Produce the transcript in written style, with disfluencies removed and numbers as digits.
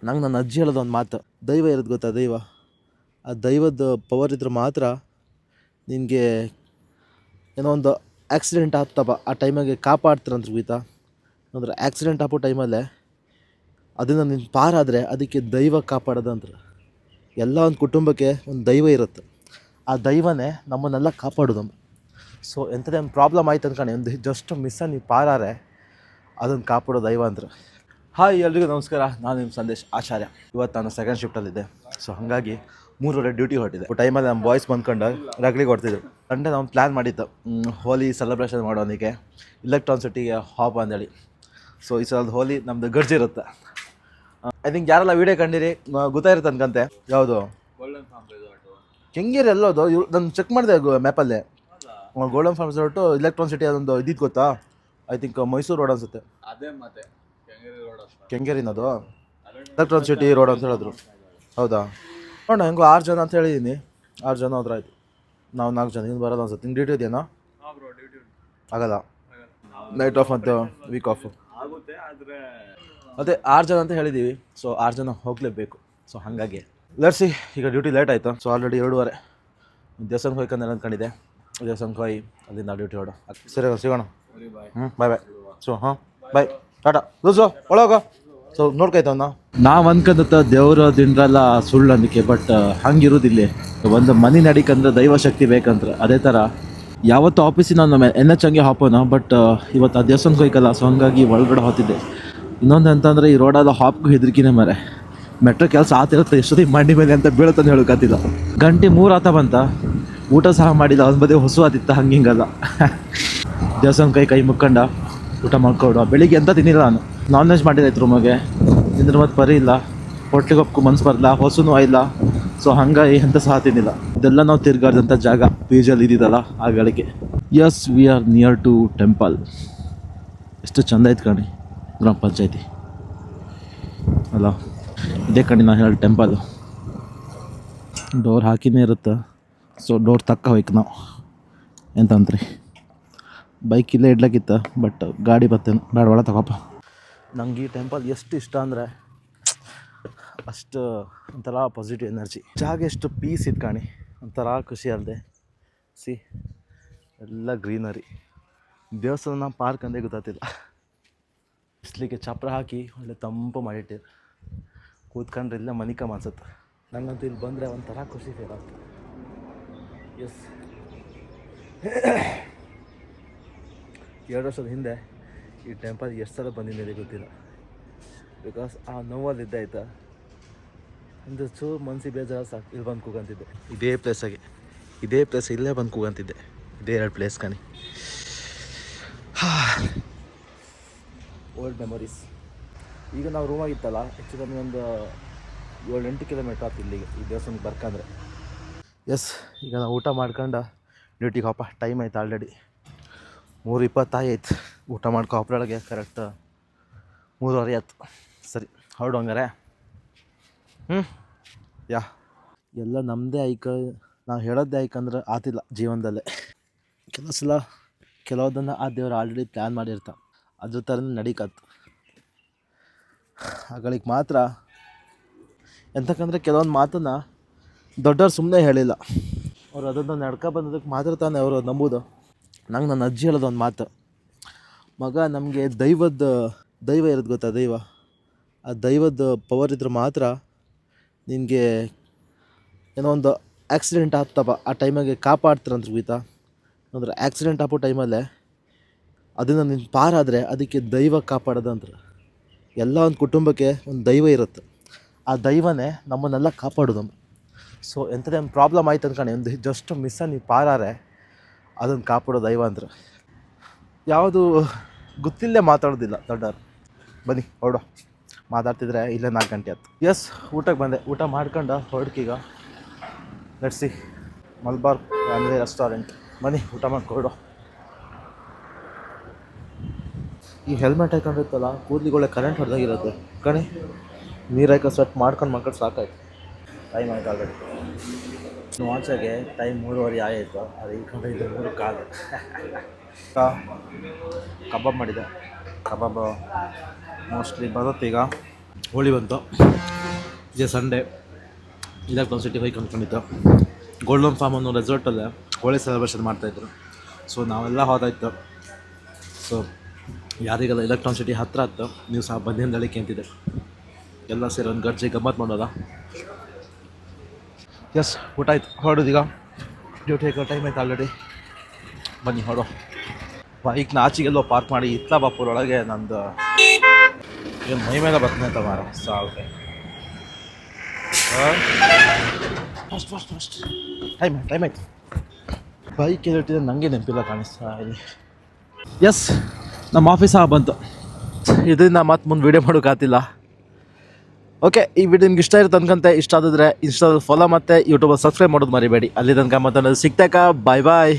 ನಂಗೆ ನನ್ನ ಅಜ್ಜಿ ಹೇಳೋದು ಒಂದು ಮಾತು, ದೈವ ಇರೋದು ಗೊತ್ತಾ, ದೈವ. ಆ ದೈವದ ಪವರ್ ಇದ್ರೆ ಮಾತ್ರ ನಿನಗೆ ಏನೋ ಒಂದು ಆಕ್ಸಿಡೆಂಟ್ ಆಗ್ತಪ್ಪ ಆ ಟೈಮಾಗೆ ಕಾಪಾಡ್ತಾರಂತ ಗೀತಾ. ಅಂದ್ರೆ ಆಕ್ಸಿಡೆಂಟ್ ಆಗೋ ಟೈಮಲ್ಲೇ ಅದನ್ನು ನೀನು ಪಾರಾದರೆ ಅದಕ್ಕೆ ದೈವ ಕಾಪಾಡೋದಂದ್ರೆ. ಎಲ್ಲ ಒಂದು ಕುಟುಂಬಕ್ಕೆ ಒಂದು ದೈವ ಇರುತ್ತೆ, ಆ ದೈವನೇ ನಮ್ಮನ್ನೆಲ್ಲ ಕಾಪಾಡೋದು. ಸೊ ಎಂಥದೇ ಒಂದು ಪ್ರಾಬ್ಲಮ್ ಆಯ್ತು ಅಂದ್ಕೊಂಡು ಒಂದು ಜಸ್ಟ್ ಮಿಸ್ಸಾಗಿ ನೀವು ಪಾರಾರೆ ಅದನ್ನು ಕಾಪಾಡೋ ದೈವ ಅಂದ್ರೆ. ಹಾಯ್ ಎಲ್ರಿಗೂ ನಮಸ್ಕಾರ, ನಾನು ನಿಮ್ಮ ಸಂದೇಶ್ ಆಚಾರ್ಯ. ಇವತ್ತು ನಾನು ಸೆಕೆಂಡ್ ಶಿಫ್ಟಲ್ಲಿದ್ದೆ. ಸೊ ಹಾಗಾಗಿ 3 ಡ್ಯೂಟಿ ಹೊರಟಿದೆ. ಟೈಮಲ್ಲಿ ನಮ್ಮ ಬಾಯ್ಸ್ ಬಂದ್ಕೊಂಡು ರಗಲಿಗೆ ಹೊಡ್ತಿದ್ರು. ಸಂಡೇ ನಾವು ಪ್ಲ್ಯಾನ್ ಮಾಡಿತ್ತು ಹೋಲಿ ಸೆಲೆಬ್ರೇಷನ್ ಮಾಡೋನಿಗೆ ಇಲೆಕ್ಟ್ರಾನ್ ಸಿಟಿಗೆ ಹಾಪ್ ಅಂದೇಳಿ. ಸೊ ಈ ಸಲ ಹೋಲಿ ನಮ್ಮದು ಗರ್ಜಿರುತ್ತೆ. ಐ ಥಿಂಕ್ ಯಾರೆಲ್ಲ ವೀಡಿಯೋ ಕಂಡಿರಿ ಗೊತ್ತಾಗಿರುತ್ತೆ ಅನ್ಕಂತೆ. ಯಾವುದು ಕೆಂಗೇರಿ ಎಲ್ಲೋದು ನಾನು ಚೆಕ್ ಮಾಡಿದೆ ಮ್ಯಾಪಲ್ಲೇ. Golden Farm Resort Electron City ಅದೊಂದು ಇದ್ದಿದ್ದು ಗೊತ್ತಾ, ಐ ಥಿಂಕ್ ಮೈಸೂರು ರೋಡ್ ಅನಿಸುತ್ತೆ. ಕೆಂಗೇರಿನದು ಇಲೆಕ್ಟ್ರಾನ್ ಸಿಟಿ ರೋಡ್ ಅಂತ ಹೇಳಿದ್ರು. ಹೌದಾ, ನೋಡೋಣ. ಹೆಂಗೋ 6 ಜನ ಅಂತ ಹೇಳಿದ್ದೀನಿ, 6 ಜನ ಹೋದ್ರೆ ಆಯಿತು. ನಾವು 4 ಜನ ಇನ್ನು ಬರೋದು ಅನ್ಸುತ್ತೆ. ನಿಂಗೆ ಡ್ಯೂಟಿ ಇದೆಯಾ? ಆಗಲ್ಲ, ನೈಟ್ ಆಫ್ ಮತ್ತು ವೀಕ್ ಆಫು ಅದೇ 6 ಜನ ಅಂತ ಹೇಳಿದ್ದೀವಿ. ಸೊ 6 ಜನ ಹೋಗಲೇಬೇಕು. ಸೊ ಹಾಗಾಗಿ ಲೆಟ್ಸಿ. ಈಗ ಡ್ಯೂಟಿ ಲೇಟ್ ಆಯಿತು. ಸೊ ಆಲ್ರೆಡಿ 2:30 ದೇವಸ್ಥಾನಕ್ಕೆ ಹೋಗ್ಕೊಂಡು ಅಂದ್ಕೊಂಡಿದ್ದೆ. ದೇವಸ್ಥಾನಕ್ಕೆ ಹೋಗಿ ಅಲ್ಲಿಂದ ಡ್ಯೂಟಿ ಹೊಡ. ಸರಿ ಸಿಗೋಣ. ಬಾಯ್ ಬಾಯ್. ಸೊ ಬಾಯ್, ಟಾಟಾ, ಲೂಸು ಒಳಗ. ಸೊ ನೋಡ್ಕಾಯ್ತವನ್ನ ನಾವು ಅನ್ಕೊಂಡತ್ತ ದೇವ್ರ ದಿಂಡ್ರಲ್ಲ ಸುಳ್ಳು ಅಂದಕ್ಕೆ. ಬಟ್ ಹಂಗಿರೋದಿಲ್ಲ. ಒಂದು ಮನೆ ನಡಿಕಂದ್ರೆ ದೈವ ಶಕ್ತಿ ಬೇಕಂದ್ರೆ ಅದೇ ಥರ ಯಾವತ್ತು ಆಫೀಸಿನ ನಮ್ಮ NH ಹಂಗೆ ಹಾಕೋಣ. ಬಟ್ ಇವತ್ತು ಆ ದೇವಸ್ಥಾನಕ್ಕೆ ಹೋಯ್ಕಲ್ಲ. ಸೊ ಹಂಗಾಗಿ ಒಳಗಡೆ ಹೋಗ್ತಿದ್ದೆ. ಇನ್ನೊಂದು ಅಂತಂದರೆ ಈ ರೋಡಲ್ಲಿ ಹಾಪ್ಗೂ ಹೆದರಿಕಿನೇ ಮರೆ. ಮೆಟ್ರೋ ಕೆಲಸ ಆತಿರುತ್ತೆ, ಎಷ್ಟೊತ್ತಿಗೆ ಮಂಡಿ ಮೇಲೆ ಅಂತ ಬೀಳತ್ತಂದು ಹೇಳೋಕ್ಕಾತಿಲ್ಲ. 3 ಆತ ಬಂತ, ಊಟ ಸಹ ಮಾಡಿಲ್ಲ. ಒಂದು ಬದಿ ಹೊಸು ಆತಿತ್ತ, ಹಿಂಗಲ್ಲ. ದೇವಸ್ಥಾನ ಕೈ ಮುಕ್ಕಂಡ ಊಟ ಮಾಡ್ಕೊಡು. ಬೆಳಿಗ್ಗೆ ಅಂತ ತಿನ್ನಿಲ್ಲ ನಾನು. ನಾನ್ ವೆಜ್ ಮಾಡಿದ್ದಾಯ್ತು ರೂಮಗೆ. ತಿಂದ್ರೆ ಮತ್ತೆ ಪರಿ ಇಲ್ಲ, ಹೊಟ್ಟೆಗೆ ಒಪ್ಕೊ ಮನ್ಸು ಬರಲ್ಲ, ಹೊಸೂ ಇಲ್ಲ. ಸೊ ಹಂಗಾಗಿ ಎಂತ ಸಹ ತಿನ್ನಿಲ್ಲ. ಇದೆಲ್ಲ ನಾವು ತಿರ್ಗಾಡ್ದಂಥ ಜಾಗ ಪೀಜಲ್ಲಿ ಇದ್ದಿದ್ದಲ್ಲ ಆ ಗಳಿಗೆ. Yes, we are near to temple. ಎಷ್ಟು ಚೆಂದ ಐತೆ ಕಣಿ ಗ್ರಾಮ ಪಂಚಾಯತಿ ಅಲ್ಲ. ಇದೇ ಕಣಿ ನಾನು ಹೇಳಿ ಟೆಂಪಲು. ಡೋರ್ ಹಾಕಿನೇ ಇರುತ್ತೆ. ಸೊ ಡೋರ್ ತಕ್ಕ ಹೋಯ್ತು ನಾವು ಎಂತಂತ್ರಿ. ಬೈಕ್ ಇಲ್ಲೇ ಇಡ್ಲಕ್ಕಿತ್ತ, ಬಟ್ ಗಾಡಿ ಬರ್ತೇನೆ ಬೇಡ, ಒಳ ತಗೋಪ್ಪ. ನಂಗೆ ಈ ಟೆಂಪಲ್ ಎಷ್ಟು ಇಷ್ಟ ಅಂದರೆ ಅಷ್ಟು ಒಂಥರ ಪಾಸಿಟಿವ್ ಎನರ್ಜಿ. ಜಾಗ ಎಷ್ಟು ಪೀಸ್ ಇತ್ತು ಕಾಣಿ, ಒಂಥರ ಖುಷಿ ಅಲ್ಲದೆ. ಸಿ ಎಲ್ಲ ಗ್ರೀನರಿ. ದೇವಸ್ಥಾನ ಪಾರ್ಕ್ ಅಂದೇ ಗೊತ್ತಾಗ್ತಿಲ್ಲ. ಬಿಸ್ಲಿಗೆ ಚಪ್ರ ಹಾಕಿ ಒಳ್ಳೆ ತಂಪು ಮಾಡಿಟ್ಟಿರು. ಕೂತ್ಕೊಂಡ್ರೆ ಇಲ್ಲ ಮನಿಕಮ್ ಅನ್ಸುತ್ತೆ. ನಂಗಂತೂ ಇಲ್ಲಿ ಬಂದರೆ ಒಂಥರ ಖುಷಿ ಫೀಲ್ ಆಗ್ತದೆ. ಎಸ್, 2 ವರ್ಷದ ಹಿಂದೆ ಈ ಟೆಂಪಲ್ ಎಷ್ಟು ಸಲ ಬಂದಿದೆ ಗೊತ್ತಿಲ್ಲ. ಬಿಕಾಸ್ ಆ ನೋವಲ್ಲಿದ್ದೆ ಆಯ್ತಾ, ಒಂದು ಚೂರು ಮನಸ್ಸಿಗೆ ಬೇಜಾರು ಸಾಕು ಇಲ್ಲಿ ಬಂದು ಕೂಗಂತಿದ್ದೆ. ಇದೇ ಪ್ಲೇಸಾಗೆ, ಇದೇ ಪ್ಲೇಸ್ ಇಲ್ಲೇ ಬಂದು ಕೂಗಂತಿದ್ದೆ. ಇದೇ 2 ಪ್ಲೇಸ್ ಕಾಣಿ. Old memories. ಈಗ ನಾವು ರೂಮಾಗಿತ್ತಲ್ಲ, ಹೆಚ್ಚು ಕಮ್ಮಿ ಒಂದು 7-8 ಕಿಲೋಮೀಟ್ರ್ ಆಗ್ತು ಇಲ್ಲಿಗೆ, ಈ ದೇವಸ್ಥಾನಕ್ಕೆ ಬರ್ಕಂದ್ರೆ. ಎಸ್, ಈಗ ನಾವು ಊಟ ಮಾಡ್ಕೊಂಡು ಡ್ಯೂಟಿಗೆ ಹೋಪ. ಟೈಮ್ ಆಯ್ತು ಆಲ್ರೆಡಿ 3:20 ಆಯ್ತು. ಊಟ ಮಾಡ್ಕೊ ಅಪ್ರೊಳಗೆ ಕರೆಕ್ಟ್ 3:30 ಆಯ್ತು. ಸರಿ ಹೊರಡು ಹಂಗಾರೆ. ಯಾ ಎಲ್ಲ ನಮ್ಮದೇ ಐಕ. ನಾವು ಹೇಳೋದೇ ಐಕಂದ್ರೆ ಆತಿಲ್ಲ ಜೀವನದಲ್ಲೇ. ಕೆಲವು ಸಲ ಕೆಲವುದನ್ನು ಆ ದೇವ್ರು ಆಲ್ರೆಡಿ ಪ್ಲ್ಯಾನ್ ಮಾಡಿರ್ತಾವೆ, ಅದ್ರ ಥರನೇ ನಡೀಕತ್ತು ಆಗಳಿಗೆ ಮಾತ್ರ. ಎಂತಕ್ಕಂದರೆ ಕೆಲವೊಂದು ಮಾತನ್ನು ದೊಡ್ಡವ್ರು ಸುಮ್ಮನೆ ಹೇಳಿಲ್ಲ, ಅವ್ರು ಅದನ್ನು ನಡ್ಕೊ ಬಂದದಕ್ಕೆ ಮಾತ್ರ ತಾನೇ ಅವರು ನಂಬೋದು. ನಂಗೆ ನನ್ನ ಅಜ್ಜಿ ಹೇಳೋದು ಒಂದು ಮಾತು, ಮಗ ನಮಗೆ ದೈವ ಇರೋದು ಗೊತ್ತಾ, ದೈವ. ಆ ದೈವದ ಪವರ್ ಇದ್ರೆ ಮಾತ್ರ ನಿನಗೆ ಏನೋ ಒಂದು ಆಕ್ಸಿಡೆಂಟ್ ಆಗ್ತಪ್ಪ ಆ ಟೈಮಾಗೆ ಕಾಪಾಡ್ತಾರಂತ ಗೀತಾ. ಅಂದ್ರೆ ಆಕ್ಸಿಡೆಂಟ್ ಆಗೋ ಟೈಮಲ್ಲೇ ಅದನ್ನು ನೀನು ಪಾರಾದರೆ ಅದಕ್ಕೆ ದೈವ ಕಾಪಾಡೋದಂದ್ರೆ. ಎಲ್ಲ ಒಂದು ಕುಟುಂಬಕ್ಕೆ ಒಂದು ದೈವ ಇರುತ್ತೆ, ಆ ದೈವನೇ ನಮ್ಮನ್ನೆಲ್ಲ ಕಾಪಾಡೋದು. ಸೊ ಎಂಥದೇ ಒಂದು ಪ್ರಾಬ್ಲಮ್ ಆಯ್ತು ಅಂದ್ಕೊಂಡು ಒಂದು ಜಸ್ಟ್ ಮಿಸ್ಸಾಗಿ ನೀವು ಪಾರಾರೆ ಅದನ್ನು ಕಾಪಾಡೋ ದೈವ ಅಂದ್ರೆ. ಯಾವುದು ಗೊತ್ತಿಲ್ಲೇ ಮಾತಾಡೋದಿಲ್ಲ ದೊಡ್ಡವರು. ಬನ್ನಿ ಹೊರಡು. ಮಾತಾಡ್ತಿದ್ರೆ ಇಲ್ಲೇ 4 ಗಂಟೆ ಆಯ್ತು. ಎಸ್, ಊಟಕ್ಕೆ ಬಂದೆ. ಊಟ ಮಾಡ್ಕೊಂಡು ಹೊರಡ್ಕೀಗ ಲೆಟ್ಸಿ ಮಲ್ಬಾರ್ ಫ್ಯಾಮಿಲಿ ರೆಸ್ಟೋರೆಂಟ್. ಬನ್ನಿ ಊಟ ಮಾಡ್ಕೊಡು. ಈ ಹೆಲ್ಮೆಟ್ ಹಾಕೊಂಡಿರ್ತಲ್ಲ, ಕೂದಲಿಗೊಳ್ಳೆ ಕರೆಂಟ್ ಹೊಡೆದಾಗಿರುತ್ತೆ ಕಣಿ. ನೀರು ಹಾಕೋ ಸ್ವೆಟ್ ಮಾಡ್ಕೊಂಡು ಸಾಕಾಯ್ತು. ಟೈಮ್ ಆಯ್ತು ಆಲ್ರೆಡಿ. ಆಚೆಗೆ ಟೈಮ್ 3:30 ಆಯಿತು. ಅದು ಇಟ್ಕೊಂಡು 3 ಕಾಲು. ಕಬಾಬ್ ಮಾಡಿದೆ. ಕಬಾಬ್ ಮೋಸ್ಟ್ಲಿ ಬರುತ್ತೆ ಈಗ. ಹೋಳಿ ಬಂತು, ಇದೇ ಸಂಡೇ ಇಲೆಕ್ಟ್ರಾನ್ ಸಿಟಿ ಹೋಗಿ ಅಂದ್ಕೊಂಡಿತ್ತು. ಗೋಲ್ಡನ್ ಫಾರ್ಮ್ ಅನ್ನೋ ರೆಸಾರ್ಟಲ್ಲೇ ಹೋಳಿ ಸೆಲೆಬ್ರೇಷನ್ ಮಾಡ್ತಾಯಿದ್ರು. ಸೊ ನಾವೆಲ್ಲ ಹೋದಾಯ್ತು. ಸೊ ಯಾರಿಗೆಲ್ಲ ಎಲೆಕ್ಟ್ರಾನ್ ಸಿಟಿ ಹತ್ತಿರ ಆಯ್ತು ನೀವು ಸಹ ಬನ್ನಿ ಅಂತ ಹೇಳಿಕೆ ಅಂತಿದೆ. ಎಲ್ಲ ಸೇರಿ ಒಂದು ಗರ್ಜಿ ಗಮ್ಮತ್ತು ಮಾಡೋದ. ಎಸ್, ಊಟ ಆಯ್ತು, ಹೊರಡೋದೀಗ. ಡ್ಯೂಟಿ ಹಾಕೋ ಟೈಮ್ ಆಯ್ತು ಆಲ್ರೆಡಿ. ಬನ್ನಿ ಹೊರಡೋ. ಬೈಕ್ನ ಆಚೆಗೆಲ್ಲೋ ಪಾರ್ಕ್ ಮಾಡಿ ಇತ್ಲಾಬಾಪುರೊಳಗೆ ನಂದು ಏನು ಮೈ ಮೇಲೆ ಬರ್ತಾನೆ ಅಂತ ಮಾರ ಸಾಲ್ಗೆ. ಫಸ್ಟ್ ಟೈಮ್ ಆಯ್ತು. ಬೈಕ್ ಎಲ್ಲಿಟ್ಟಿದೆ ನನಗೆ ನೆನಪಿಲ್ಲ ಕಾಣಿಸ್ತಾ ಇಲ್ಲಿ. ಎಸ್, ನಮ್ಮ ಆಫೀಸ್ ಬಂತು. ಇದರಿಂದ ಮತ್ತೆ ಮುಂದೆ ವೀಡಿಯೋ ಮಾಡೋಕ್ಕಾಗ್ತಿಲ್ಲ. ಓಕೆ, ಈ ವಿಡಿಯೋ ನಿಮ್ಗೆ ಇಷ್ಟ ಇರುತ್ತೆ ಅನ್ಕೊಂತೆ. ಇಷ್ಟ ಆಗಿದ್ರೆ ಇನ್ಸ್ಟಾದಲ್ಲಿ ಫಾಲೋ ಮತ್ತು ಯೂಟ್ಯೂಬಲ್ಲಿ ಸಬ್ಸ್ಕ್ರೈಬ್ ಮಾಡೋದು ಮರಿಬೇಡಿ. ಅಲ್ಲಿ ತನಕ ಮತ್ತೆ ಸಿಗ್ತಾಕ ಬಾಯ್.